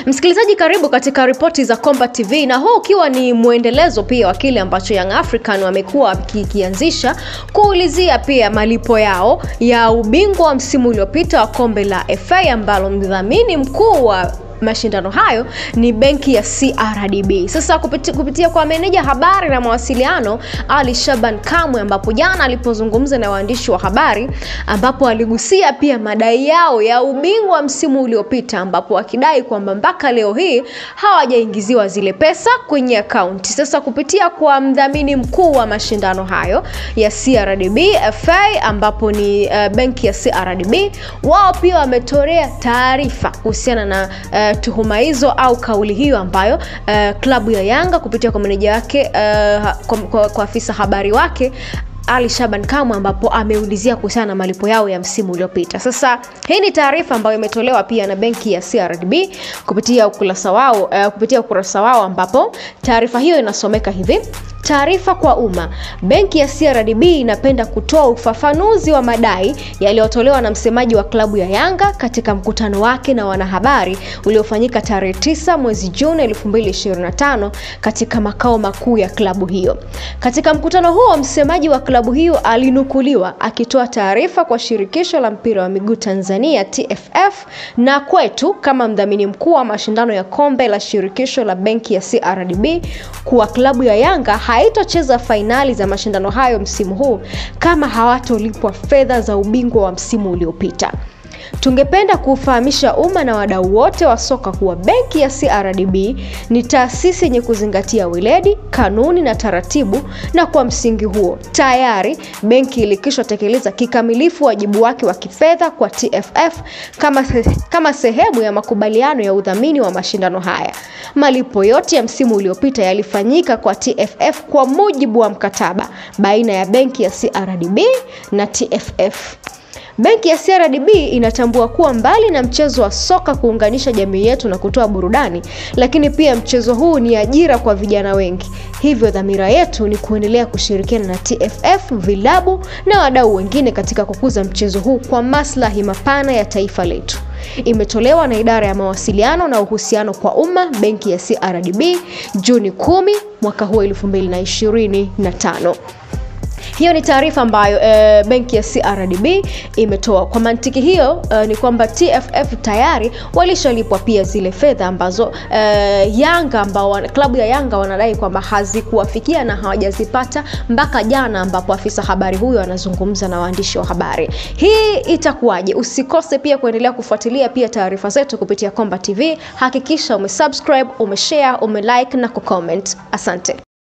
Msikilizaji, karibu katika ripoti za Komba TV, na huu ukiwa ni muendelezo pia wa kile ambacho Young African wamekuwa kianzisha kuulizia pia malipo yao ya ubingwa wa msimu uliopita wa kombe la FA, ambalo mdhamini mkuu wa mashindano hayo ni benki ya CRDB. Sasa kupitia kwa meneja habari na mawasiliano Ali Shaban Kamwe, ambapo jana alipozungumza na waandishi wa habari, ambapo aligusia pia madai yao ya ubingwa msimu uliopita, ambapo wakidai kwamba mpaka leo hii hawajaingiziwa zile pesa kwenye akaunti. Sasa kupitia kwa mdhamini mkuu wa mashindano hayo ya CRDB FA, ambapo ni benki ya CRDB, wao pia wametolea taarifa kuhusiana na tuhuma hizo au kauli hiyo ambayo klabu ya Yanga kupitia kwa meneja wake kwa afisa habari wake Ali Shaban Kamwe, ambapo ameulizia kuhusiana na malipo yao ya msimu uliopita. Sasa hii ni taarifa ambayo imetolewa pia na benki ya CRDB kupitia ukurasa wao, ambapo taarifa hiyo inasomeka hivi: taarifa kwa umma. Benki ya CRDB inapenda kutoa ufafanuzi wa madai yaliyotolewa na msemaji wa klabu ya Yanga katika mkutano wake na wanahabari uliofanyika tarehe 9 mwezi Juni 2025 katika makao makuu ya klabu hiyo. Katika mkutano huo, msemaji wa klabu hiyo alinukuliwa akitoa taarifa kwa shirikisho la mpira wa miguu Tanzania TFF na kwetu kama mdhamini mkuu wa mashindano ya kombe la shirikisho la benki ya CRDB kuwa klabu ya Yanga haitocheza fainali za mashindano hayo msimu huu kama hawatolipwa fedha za ubingwa wa msimu uliopita. Tungependa kufahamisha umma na wadau wote wa soka kuwa benki ya CRDB ni taasisi yenye kuzingatia weledi, kanuni na taratibu, na kwa msingi huo tayari benki ilikishatekeleza kikamilifu wajibu wake wa kifedha kwa TFF kama sehemu ya makubaliano ya udhamini wa mashindano haya. Malipo yote ya msimu uliopita yalifanyika kwa TFF kwa mujibu wa mkataba baina ya benki ya CRDB na TFF. Benki ya CRDB inatambua kuwa mbali na mchezo wa soka kuunganisha jamii yetu na kutoa burudani, lakini pia mchezo huu ni ajira kwa vijana wengi. Hivyo dhamira yetu ni kuendelea kushirikiana na TFF, vilabu na wadau wengine katika kukuza mchezo huu kwa maslahi mapana ya taifa letu. Imetolewa na idara ya mawasiliano na uhusiano kwa umma, benki ya CRDB, Juni 10 mwaka huu 2025. Hiyo ni taarifa ambayo benki ya CRDB imetoa. Kwa mantiki hiyo ni kwamba TFF tayari walishalipwa pia zile fedha ambazo Yanga klabu ya Yanga wanadai kwamba hazikuwafikia na hawajazipata mpaka jana, ambapo afisa habari huyo anazungumza na waandishi wa habari. Hii itakuwaje? Usikose pia kuendelea kufuatilia pia taarifa zetu kupitia Komba TV. Hakikisha umesubscribe, umeshare, umelike na kucomment. Asante.